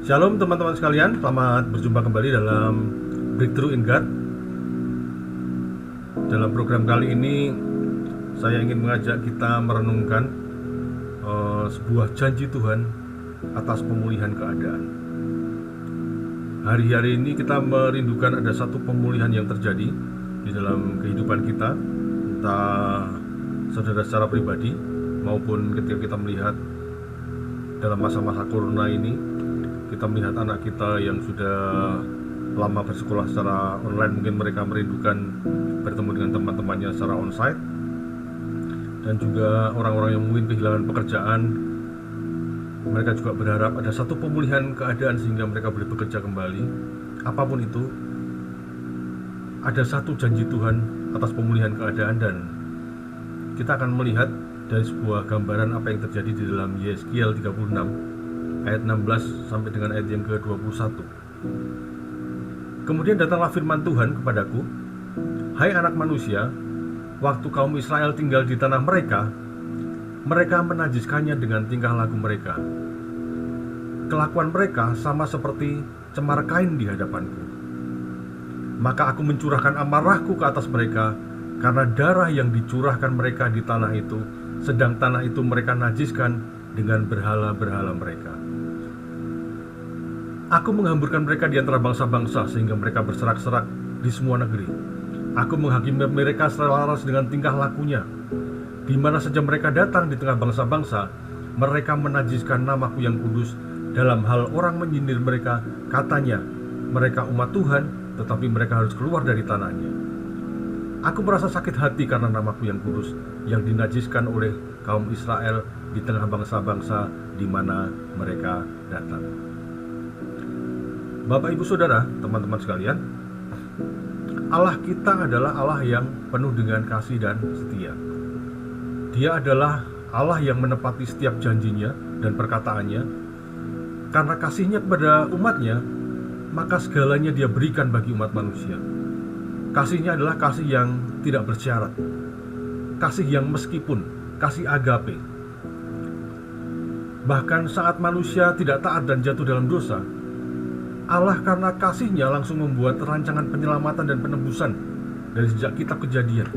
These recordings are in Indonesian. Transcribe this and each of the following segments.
Shalom teman-teman sekalian, selamat berjumpa kembali dalam Breakthrough in God. Dalam program kali ini saya ingin mengajak kita merenungkan sebuah janji Tuhan atas pemulihan keadaan. Hari-hari ini kita merindukan ada satu pemulihan yang terjadi di dalam kehidupan kita, entah saudara secara pribadi maupun ketika kita melihat dalam masa-masa corona ini. Kita melihat anak kita yang sudah lama bersekolah secara online, mungkin mereka merindukan bertemu dengan teman-temannya secara onsite. Dan juga orang-orang yang mungkin kehilangan pekerjaan, mereka juga berharap ada satu pemulihan keadaan sehingga mereka boleh bekerja kembali. Apapun itu, ada satu janji Tuhan atas pemulihan keadaan, dan kita akan melihat dari sebuah gambaran apa yang terjadi di dalam Yeskiel 36 ayat 16 sampai dengan ayat yang ke-21. Kemudian datanglah firman Tuhan kepadaku, "Hai anak manusia, waktu kaum Israel tinggal di tanah mereka, mereka menajiskannya dengan tingkah laku mereka. Kelakuan mereka sama seperti cemar kain di hadapanku. Maka aku mencurahkan amarahku ke atas mereka karena darah yang dicurahkan mereka di tanah itu, sedang tanah itu mereka najiskan dengan berhala-berhala mereka. Aku menghamburkan mereka di antara bangsa-bangsa sehingga mereka berserak-serak di semua negeri. Aku menghakimi mereka selaras dengan tingkah lakunya. Di mana saja mereka datang di tengah bangsa-bangsa, mereka menajiskan namaku yang kudus. Dalam hal orang menyindir mereka, katanya, mereka umat Tuhan, tetapi mereka harus keluar dari tanahnya. Aku merasa sakit hati karena namaku yang kudus, yang dinajiskan oleh kaum Israel di tengah bangsa-bangsa di mana mereka datang." Bapak, Ibu, Saudara, teman-teman sekalian, Allah kita adalah Allah yang penuh dengan kasih dan setia. Dia adalah Allah yang menepati setiap janjinya dan perkataannya. Karena kasihnya kepada umatnya, maka segalanya dia berikan bagi umat manusia. Kasihnya adalah kasih yang tidak bersyarat, kasih yang meskipun, kasih agape. Bahkan saat manusia tidak taat dan jatuh dalam dosa, Allah karena kasihnya langsung membuat rancangan penyelamatan dan penebusan dari sejak kitab Kejadian,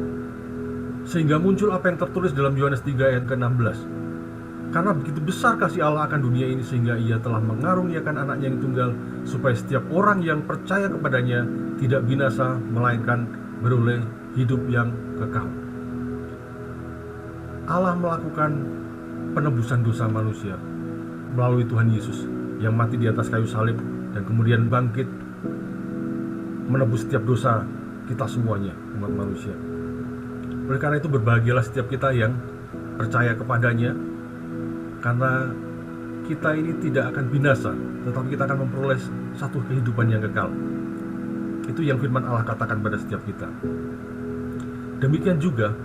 sehingga muncul apa yang tertulis dalam Yohanes 3 ayat ke-16. Karena begitu besar kasih Allah akan dunia ini, sehingga ia telah mengaruniakan anaknya yang tunggal, supaya setiap orang yang percaya kepadanya tidak binasa, melainkan beroleh hidup yang kekal. Allah melakukan penebusan dosa manusia melalui Tuhan Yesus yang mati di atas kayu salib dan kemudian bangkit menebus setiap dosa kita semuanya, umat manusia. Oleh karena itu berbahagialah setiap kita yang percaya kepadanya, karena kita ini tidak akan binasa, tetapi kita akan memperoleh satu kehidupan yang kekal. Itu yang firman Allah katakan pada setiap kita. Demikian juga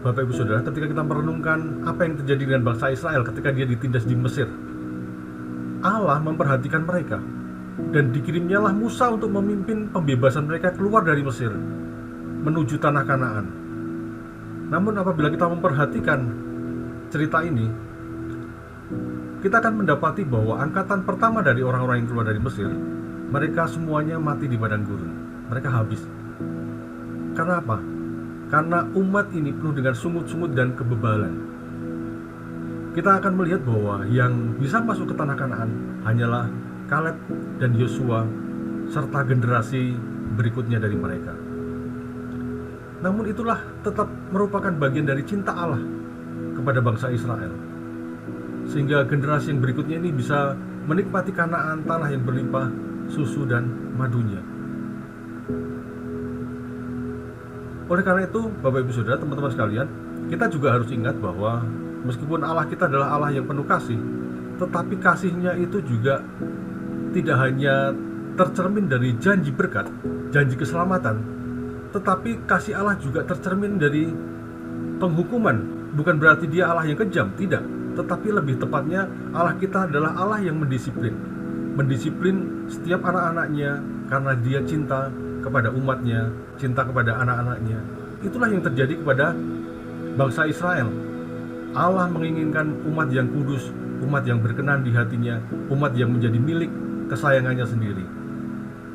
Bapak, Ibu, Saudara, ketika kita merenungkan apa yang terjadi dengan bangsa Israel ketika dia ditindas di Mesir, Allah memperhatikan mereka, dan dikirimnyalah Musa untuk memimpin pembebasan mereka keluar dari Mesir menuju tanah Kanaan. Namun apabila kita memperhatikan cerita ini, kita akan mendapati bahwa angkatan pertama dari orang-orang yang keluar dari Mesir, mereka semuanya mati di padang gurun. Mereka habis. Karena apa? Karena umat ini penuh dengan sungut-sungut dan kebebalan. Kita akan melihat bahwa yang bisa masuk ke tanah Kanaan hanyalah Kaleb dan Yosua serta generasi berikutnya dari mereka. Namun itulah tetap merupakan bagian dari cinta Allah kepada bangsa Israel, sehingga generasi yang berikutnya ini bisa menikmati Kanaan, tanah yang berlimpah susu dan madunya. Oleh karena itu, Bapak, Ibu, Saudara, teman-teman sekalian, kita juga harus ingat bahwa meskipun Allah kita adalah Allah yang penuh kasih, tetapi kasihnya itu juga tidak hanya tercermin dari janji berkat, janji keselamatan, tetapi kasih Allah juga tercermin dari penghukuman. Bukan berarti dia Allah yang kejam, tidak. Tetapi lebih tepatnya Allah kita adalah Allah yang mendisiplin setiap anak-anaknya, karena dia cinta kepada umatnya, cinta kepada anak-anaknya. Itulah yang terjadi kepada bangsa Israel. Allah menginginkan umat yang kudus, umat yang berkenan di hatinya, umat yang menjadi milik kesayangannya sendiri.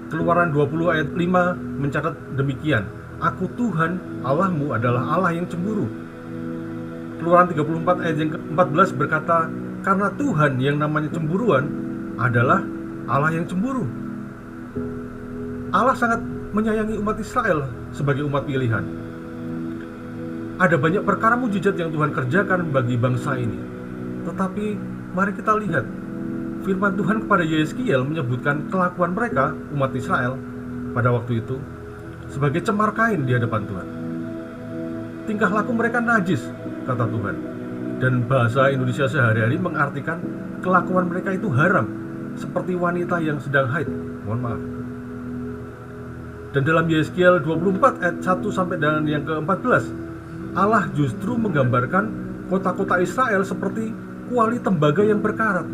Keluaran 20 ayat 5 mencatat demikian, Aku Tuhan Allahmu adalah Allah yang cemburu. Keluaran 34 ayat yang ke-14 berkata, karena Tuhan yang namanya cemburuan adalah Allah yang cemburu. Allah sangat menyayangi umat Israel sebagai umat pilihan. Ada banyak perkara mujizat yang Tuhan kerjakan bagi bangsa ini. Tetapi mari kita lihat firman Tuhan kepada Yeskiel menyebutkan kelakuan mereka, umat Israel, pada waktu itu sebagai cemar kain di hadapan Tuhan. Tingkah laku mereka najis, kata Tuhan. Dan bahasa Indonesia sehari-hari mengartikan kelakuan mereka itu haram, seperti wanita yang sedang haid. Mohon maaf. Dan dalam Yeskiel 24 ayat 1 sampai dengan yang ke-14, Allah justru menggambarkan kota-kota Israel seperti kuali tembaga yang berkarat.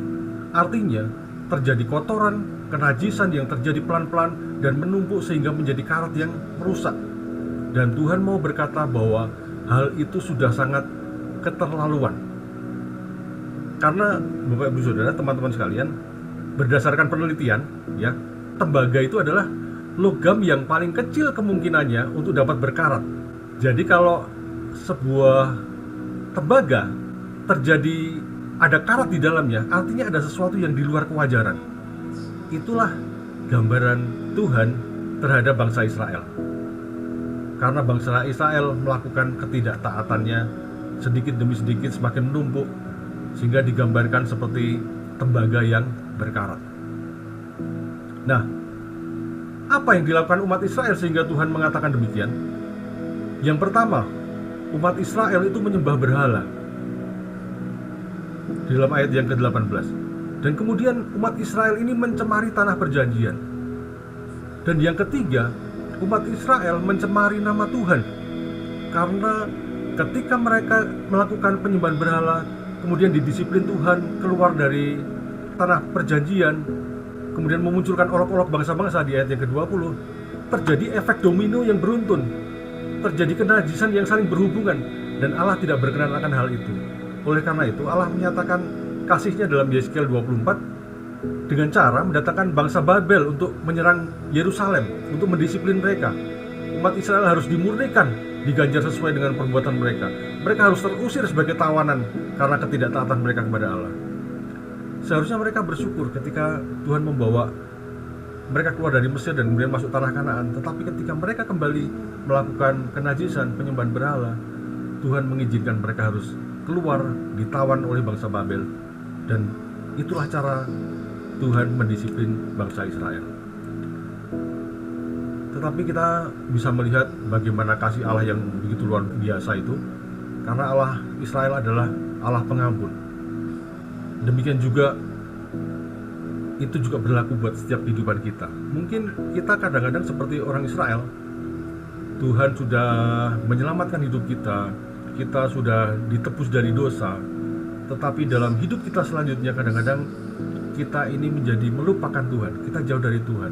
Artinya, terjadi kotoran, kenajisan yang terjadi pelan-pelan dan menumpuk sehingga menjadi karat yang merusak. Dan Tuhan mau berkata bahwa hal itu sudah sangat keterlaluan. Karena Bapak Ibu Saudara, teman-teman sekalian, berdasarkan penelitian, ya, tembaga itu adalah logam yang paling kecil kemungkinannya untuk dapat berkarat. Jadi kalau sebuah tembaga terjadi ada karat di dalamnya, artinya ada sesuatu yang di luar kewajaran. Itulah gambaran Tuhan terhadap bangsa Israel. Karena bangsa Israel melakukan ketidaktaatannya sedikit demi sedikit semakin menumpuk, sehingga digambarkan seperti tembaga yang berkarat. Nah, apa yang dilakukan umat Israel sehingga Tuhan mengatakan demikian? Yang pertama, umat Israel itu menyembah berhala di dalam ayat yang ke-18. Dan kemudian umat Israel ini mencemari tanah perjanjian. Dan yang ketiga, umat Israel mencemari nama Tuhan. Karena ketika mereka melakukan penyembahan berhala, kemudian didisiplin Tuhan keluar dari tanah perjanjian, kemudian memunculkan olok-olok bangsa-bangsa di ayat yang ke-20, terjadi efek domino yang beruntun, terjadi kenajisan yang saling berhubungan, dan Allah tidak berkenan akan hal itu. Oleh karena itu Allah menyatakan kasihnya dalam Yeskiel 24 dengan cara mendatangkan bangsa Babel untuk menyerang Yerusalem, untuk mendisiplin mereka. Umat Israel harus dimurnikan, diganjar sesuai dengan perbuatan mereka. Mereka harus terusir sebagai tawanan karena ketidaktaatan mereka kepada Allah. Seharusnya mereka bersyukur ketika Tuhan membawa mereka keluar dari Mesir dan kemudian masuk tanah Kanaan. Tetapi ketika mereka kembali melakukan kenajisan, penyembahan berhala, Tuhan mengizinkan mereka harus keluar, ditawan oleh bangsa Babel. Dan itulah cara Tuhan mendisiplin bangsa Israel. Tetapi kita bisa melihat bagaimana kasih Allah yang begitu luar biasa itu, karena Allah Israel adalah Allah pengampun. Demikian juga itu juga berlaku buat setiap kehidupan kita. Mungkin kita kadang-kadang seperti orang Israel. Tuhan sudah menyelamatkan hidup kita, kita sudah ditebus dari dosa. Tetapi dalam hidup kita selanjutnya kadang-kadang kita ini menjadi melupakan Tuhan, kita jauh dari Tuhan.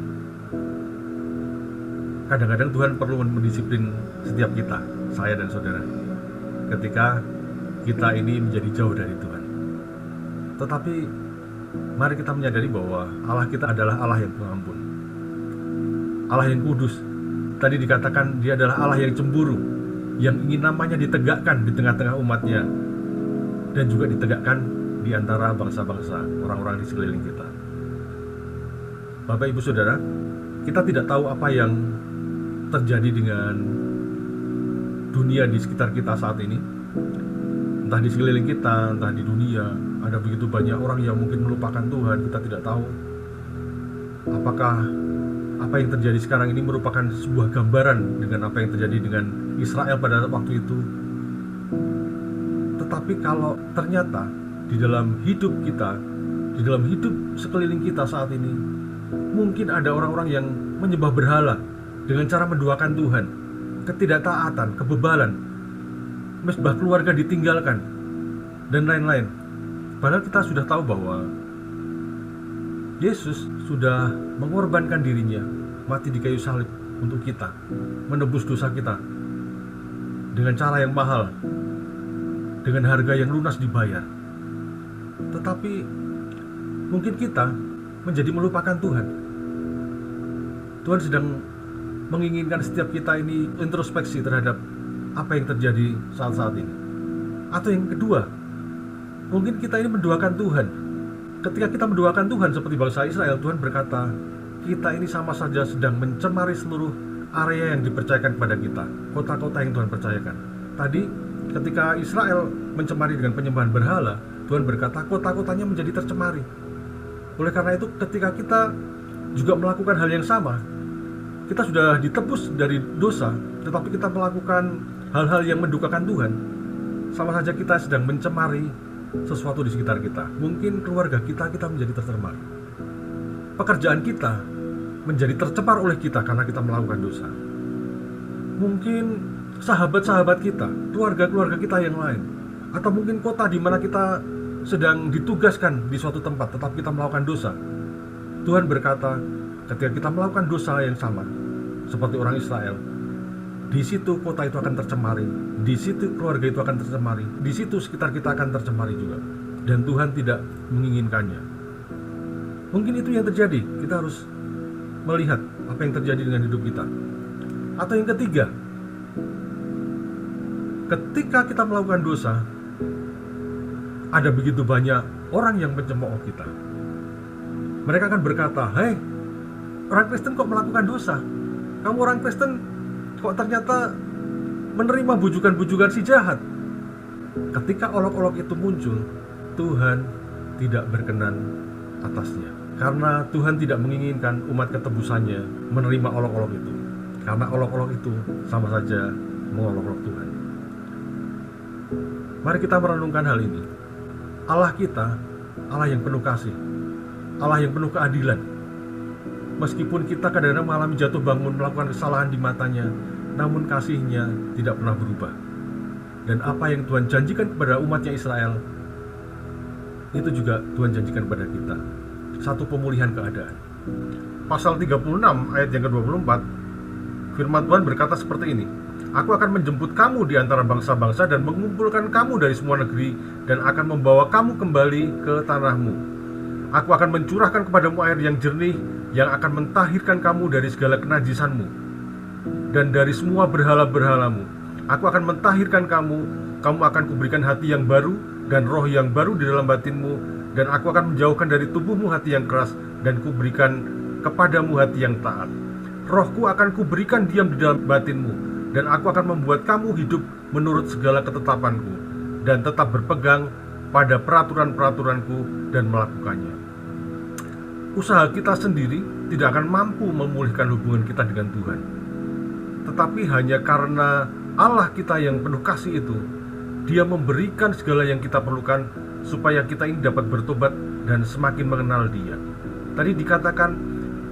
Kadang-kadang Tuhan perlu mendisiplin setiap kita, saya dan saudara, ketika kita ini menjadi jauh dari Tuhan. Tetapi mari kita menyadari bahwa Allah kita adalah Allah yang pengampun, Allah yang kudus. Tadi dikatakan Dia adalah Allah yang cemburu, yang ingin namanya ditegakkan di tengah-tengah umatnya, dan juga ditegakkan di antara bangsa-bangsa, orang-orang di sekeliling kita. Bapak Ibu Saudara, kita tidak tahu apa yang terjadi dengan dunia di sekitar kita saat ini. Entah di sekeliling kita, entah di dunia, ada begitu banyak orang yang mungkin melupakan Tuhan. Kita tidak tahu apakah apa yang terjadi sekarang ini merupakan sebuah gambaran dengan apa yang terjadi dengan Israel pada waktu itu. Tetapi kalau ternyata di dalam hidup kita, di dalam hidup sekeliling kita saat ini, mungkin ada orang-orang yang menyembah berhala dengan cara menduakan Tuhan, ketidaktaatan, kebebalan, mesbah keluarga ditinggalkan, dan lain-lain. Padahal kita sudah tahu bahwa Yesus sudah mengorbankan dirinya, mati di kayu salib untuk kita, menebus dosa kita dengan cara yang mahal, dengan harga yang lunas dibayar. Tetapi mungkin kita menjadi melupakan Tuhan. Tuhan sedang menginginkan setiap kita ini introspeksi terhadap apa yang terjadi saat-saat ini. Atau yang kedua, mungkin kita ini mendoakan Tuhan. Ketika kita mendoakan Tuhan seperti bangsa Israel, Tuhan berkata, kita ini sama saja sedang mencemari seluruh area yang dipercayakan kepada kita, kota-kota yang Tuhan percayakan. Tadi ketika Israel mencemari dengan penyembahan berhala, Tuhan berkata kota-kotanya menjadi tercemari. Oleh karena itu, ketika kita juga melakukan hal yang sama, kita sudah ditebus dari dosa, tetapi kita melakukan hal-hal yang mendukakan Tuhan, sama saja kita sedang mencemari sesuatu di sekitar kita. Mungkin keluarga kita menjadi tercemar. Pekerjaan kita menjadi tercemar oleh kita karena kita melakukan dosa. Mungkin sahabat-sahabat kita, keluarga-keluarga kita yang lain, atau mungkin kota di mana kita sedang ditugaskan di suatu tempat, tetapi kita melakukan dosa. Tuhan berkata, ketika kita melakukan dosa yang sama seperti orang Israel, di situ kota itu akan tercemari, di situ keluarga itu akan tercemari, di situ sekitar kita akan tercemari juga. Dan Tuhan tidak menginginkannya. Mungkin itu yang terjadi. Kita harus melihat apa yang terjadi dengan hidup kita. Atau yang ketiga, ketika kita melakukan dosa, ada begitu banyak orang yang mencemooh kita. Mereka akan berkata, "Hei, orang Kristen kok melakukan dosa? Kamu orang Kristen kok ternyata menerima bujukan-bujukan si jahat?" Ketika olok-olok itu muncul, Tuhan tidak berkenan atasnya. Karena Tuhan tidak menginginkan umat ketebusannya menerima olok-olok itu. Karena olok-olok itu sama saja mengolok-olok Tuhan. Mari kita merenungkan hal ini. Allah kita, Allah yang penuh kasih, Allah yang penuh keadilan. Meskipun kita kadang-kadang mengalami jatuh bangun, melakukan kesalahan di matanya, namun kasih-Nya tidak pernah berubah. Dan apa yang Tuhan janjikan kepada umatnya Israel, itu juga Tuhan janjikan kepada kita. Satu pemulihan keadaan. Pasal 36 ayat yang ke-24, firman Tuhan berkata seperti ini, "Aku akan menjemput kamu di antara bangsa-bangsa dan mengumpulkan kamu dari semua negeri dan akan membawa kamu kembali ke tanahmu. Aku akan mencurahkan kepadamu air yang jernih yang akan mentahirkan kamu dari segala kenajisanmu dan dari semua berhala-berhalamu. Aku akan mentahirkan kamu, kamu akan kuberikan hati yang baru dan roh yang baru di dalam batinmu, dan aku akan menjauhkan dari tubuhmu hati yang keras dan kuberikan kepadamu hati yang taat. Rohku akan kuberikan diam di dalam batinmu, dan aku akan membuat kamu hidup menurut segala ketetapanku dan tetap berpegang pada peraturan-peraturanku dan melakukannya." Usaha kita sendiri tidak akan mampu memulihkan hubungan kita dengan Tuhan. Tetapi hanya karena Allah kita yang penuh kasih itu, Dia memberikan segala yang kita perlukan supaya kita ini dapat bertobat dan semakin mengenal Dia. Tadi dikatakan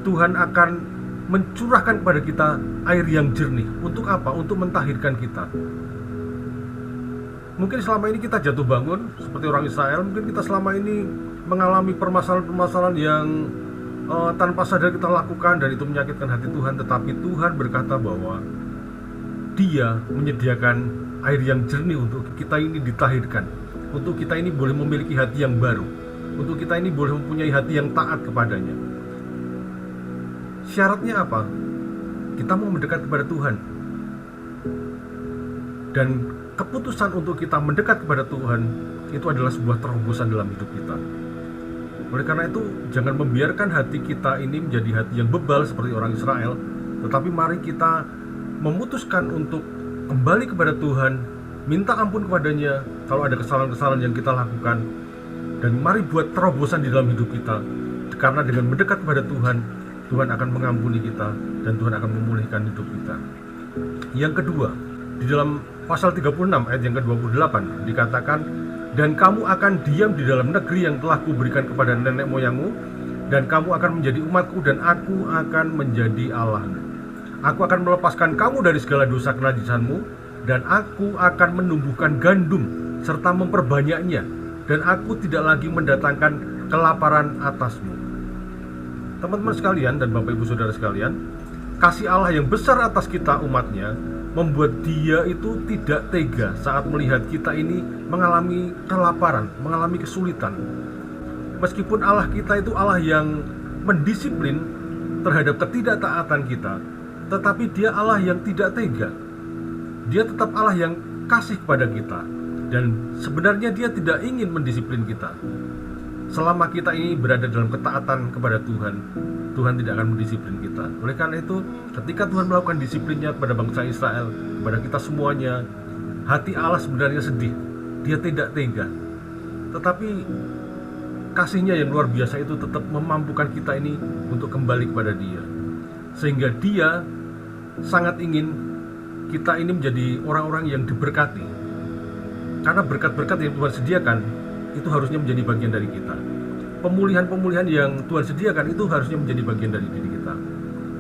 Tuhan akan mencurahkan kepada kita air yang jernih. Untuk apa? Untuk mentahirkan kita. Mungkin selama ini kita jatuh bangun seperti orang Israel. Mungkin kita selama ini mengalami permasalahan-permasalahan yang tanpa sadar kita lakukan, dan itu menyakitkan hati Tuhan. Tetapi Tuhan berkata bahwa Dia menyediakan air yang jernih untuk kita ini ditahirkan, untuk kita ini boleh memiliki hati yang baru, untuk kita ini boleh mempunyai hati yang taat kepadanya. Syaratnya apa? Kita mau mendekat kepada Tuhan. Dan keputusan untuk kita mendekat kepada Tuhan itu adalah sebuah terobosan dalam hidup kita. Oleh karena itu, jangan membiarkan hati kita ini menjadi hati yang bebal seperti orang Israel, tetapi mari kita memutuskan untuk kembali kepada Tuhan, minta ampun kepadanya kalau ada kesalahan-kesalahan yang kita lakukan, dan mari buat terobosan di dalam hidup kita. Karena dengan mendekat kepada Tuhan, Tuhan akan mengampuni kita dan Tuhan akan memulihkan hidup kita. Yang kedua, di dalam pasal 36 ayat yang ke-28 dikatakan, "Dan kamu akan diam di dalam negeri yang telah kuberikan kepada nenek moyangmu, dan kamu akan menjadi umatku, dan aku akan menjadi Allahmu. Aku akan melepaskan kamu dari segala dosa kenajisanmu, dan aku akan menumbuhkan gandum serta memperbanyaknya, dan aku tidak lagi mendatangkan kelaparan atasmu." Teman-teman sekalian dan Bapak Ibu Saudara sekalian, kasih Allah yang besar atas kita umatnya membuat Dia itu tidak tega saat melihat kita ini mengalami kelaparan, mengalami kesulitan. Meskipun Allah kita itu Allah yang mendisiplin terhadap ketidaktaatan kita, tetapi Dia Allah yang tidak tega. Dia tetap Allah yang kasih kepada kita, dan sebenarnya Dia tidak ingin mendisiplin kita. Selama kita ini berada dalam ketaatan kepada Tuhan, Tuhan tidak akan mendisiplin kita. Oleh karena itu, ketika Tuhan melakukan disiplinnya kepada bangsa Israel, kepada kita semuanya, hati Allah sebenarnya sedih. Dia tidak tega. Tetapi kasih-Nya yang luar biasa itu tetap memampukan kita ini untuk kembali kepada Dia. Sehingga Dia sangat ingin kita ini menjadi orang-orang yang diberkati. Karena berkat-berkat yang Tuhan sediakan itu harusnya menjadi bagian dari kita. Pemulihan-pemulihan yang Tuhan sediakan itu harusnya menjadi bagian dari diri kita.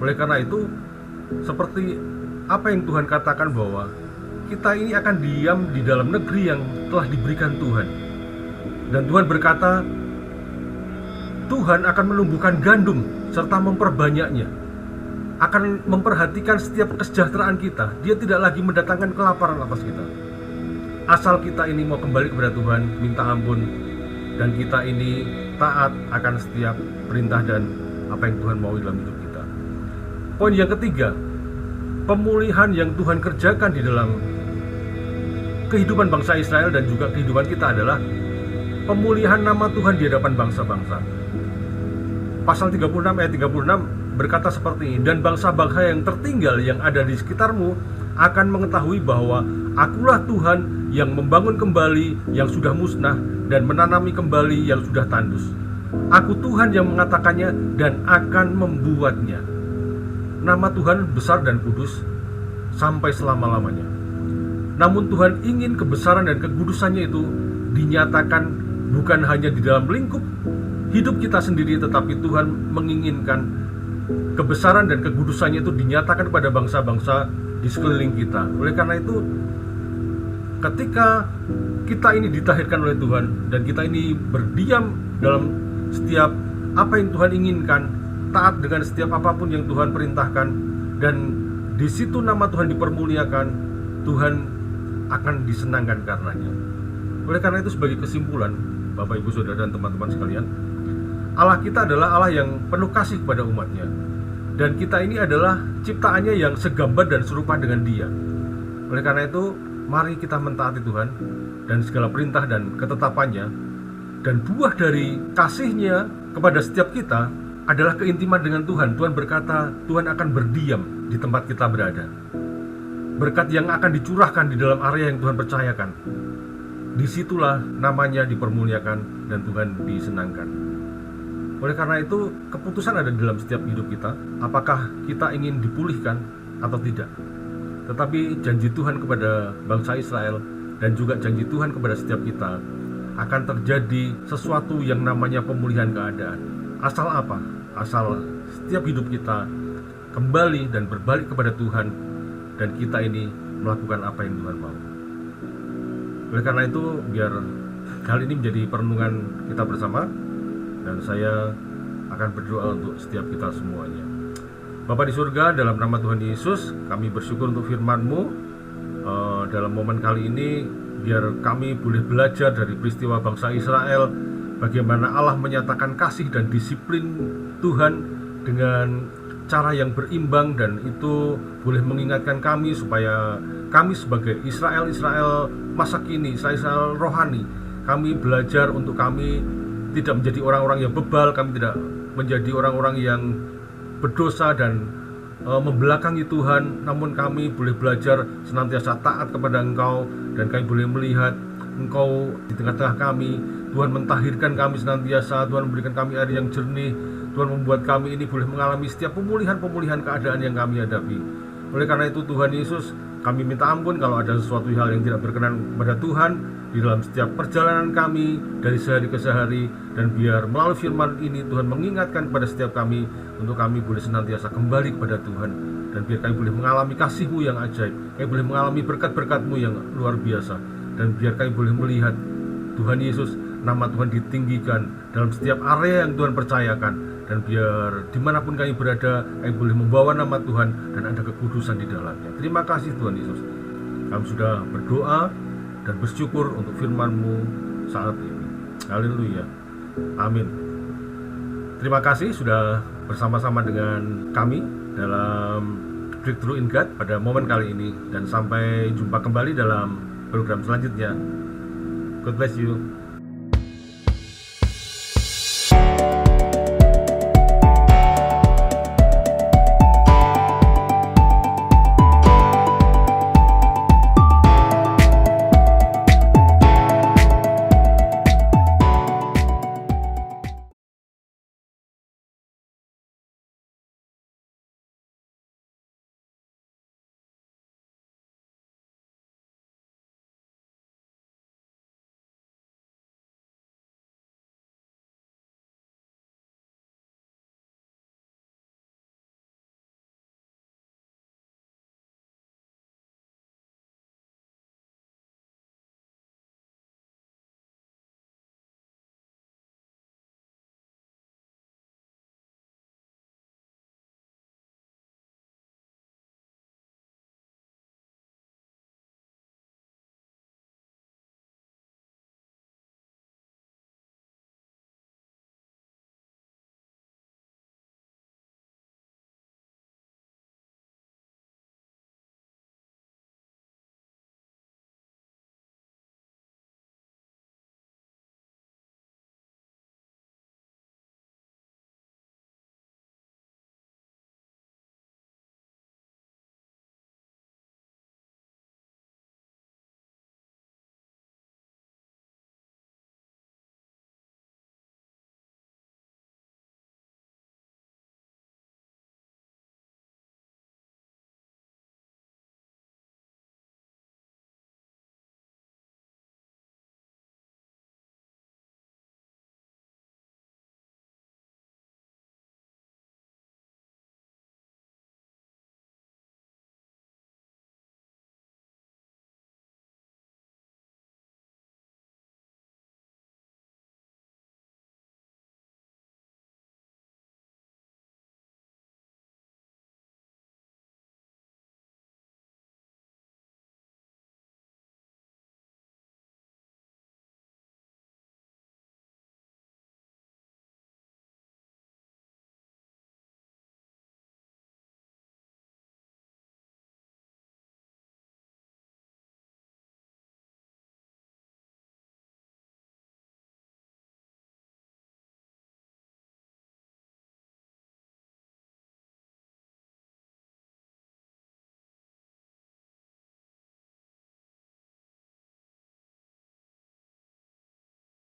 Oleh karena itu, seperti apa yang Tuhan katakan bahwa kita ini akan diam di dalam negeri yang telah diberikan Tuhan. Dan Tuhan berkata, Tuhan akan menumbuhkan gandum serta memperbanyaknya, akan memperhatikan setiap kesejahteraan kita. Dia tidak lagi mendatangkan kelaparan atas kita. Asal kita ini mau kembali kepada Tuhan, minta ampun, dan kita ini taat akan setiap perintah dan apa yang Tuhan mau dalam hidup kita. Poin yang ketiga, pemulihan yang Tuhan kerjakan di dalam kehidupan bangsa Israel dan juga kehidupan kita adalah pemulihan nama Tuhan di hadapan bangsa-bangsa. Pasal 36 ayat 36 berkata seperti ini, dan bangsa-bangsa yang tertinggal yang ada di sekitarmu akan mengetahui bahwa Akulah Tuhan yang membangun kembali yang sudah musnah dan menanami kembali yang sudah tandus. Aku Tuhan yang mengatakannya dan akan membuatnya. Nama Tuhan besar dan kudus sampai selama-lamanya. Namun Tuhan ingin kebesaran dan kekudusannya itu dinyatakan bukan hanya di dalam lingkup hidup kita sendiri, tetapi Tuhan menginginkan kebesaran dan kekudusannya itu dinyatakan kepada bangsa-bangsa di sekeliling kita. Oleh karena itu, ketika kita ini ditahirkan oleh Tuhan dan kita ini berdiam dalam setiap apa yang Tuhan inginkan, taat dengan setiap apapun yang Tuhan perintahkan, dan di situ nama Tuhan dipermuliakan, Tuhan akan disenangkan karenanya. Oleh karena itu, sebagai kesimpulan, Bapak Ibu Saudara dan teman-teman sekalian, Allah kita adalah Allah yang penuh kasih kepada umatnya, dan kita ini adalah ciptaannya yang segambar dan serupa dengan Dia. Oleh karena itu, mari kita mentaati Tuhan dan segala perintah dan ketetapannya, dan buah dari kasih-Nya kepada setiap kita adalah keintiman dengan Tuhan. Tuhan berkata, Tuhan akan berdiam di tempat kita berada. Berkat yang akan dicurahkan di dalam area yang Tuhan percayakan, disitulah namanya dipermuliakan dan Tuhan disenangkan. Oleh karena itu, keputusan ada dalam setiap hidup kita, apakah kita ingin dipulihkan atau tidak. Tetapi janji Tuhan kepada bangsa Israel dan juga janji Tuhan kepada setiap kita, akan terjadi sesuatu yang namanya pemulihan keadaan. Asal apa? Asal setiap hidup kita kembali dan berbalik kepada Tuhan, dan kita ini melakukan apa yang Tuhan mau. Oleh karena itu, biar hal ini menjadi perenungan kita bersama, dan saya akan berdoa untuk setiap kita semuanya. Bapa di surga, dalam nama Tuhan Yesus, kami bersyukur untuk firman-Mu. Dalam momen kali ini, biar kami boleh belajar dari peristiwa bangsa Israel, bagaimana Allah menyatakan kasih dan disiplin Tuhan dengan cara yang berimbang, dan itu boleh mengingatkan kami supaya kami sebagai Israel masa kini, Israel rohani, kami belajar untuk kami tidak menjadi orang-orang yang bebal, kami tidak menjadi orang-orang yang berdosa dan membelakangi Tuhan, namun kami boleh belajar senantiasa taat kepada Engkau, dan kami boleh melihat Engkau di tengah-tengah kami. Tuhan mentahirkan kami senantiasa, Tuhan memberikan kami air yang jernih, Tuhan membuat kami ini boleh mengalami setiap pemulihan keadaan yang kami hadapi. Oleh karena itu, Tuhan Yesus, kami minta ampun kalau ada sesuatu hal yang tidak berkenan kepada Tuhan di dalam setiap perjalanan kami dari sehari ke sehari, dan biar melalui firman ini Tuhan mengingatkan kepada setiap kami untuk kami boleh senantiasa kembali kepada Tuhan, dan biar kami boleh mengalami kasih-Mu yang ajaib, kami boleh mengalami berkat-berkat-Mu yang luar biasa, dan biar kami boleh melihat Tuhan Yesus, nama Tuhan ditinggikan dalam setiap area yang Tuhan percayakan, Dan biar dimanapun kami berada, kami boleh membawa nama Tuhan dan ada kekudusan di dalamnya. Terima kasih Tuhan Yesus. Kami sudah berdoa dan bersyukur untuk firman-Mu saat ini. Haleluya. Amin. Terima kasih sudah bersama-sama dengan kami dalam Breakthrough in God pada momen kali ini. Dan sampai jumpa kembali dalam program selanjutnya. God bless you.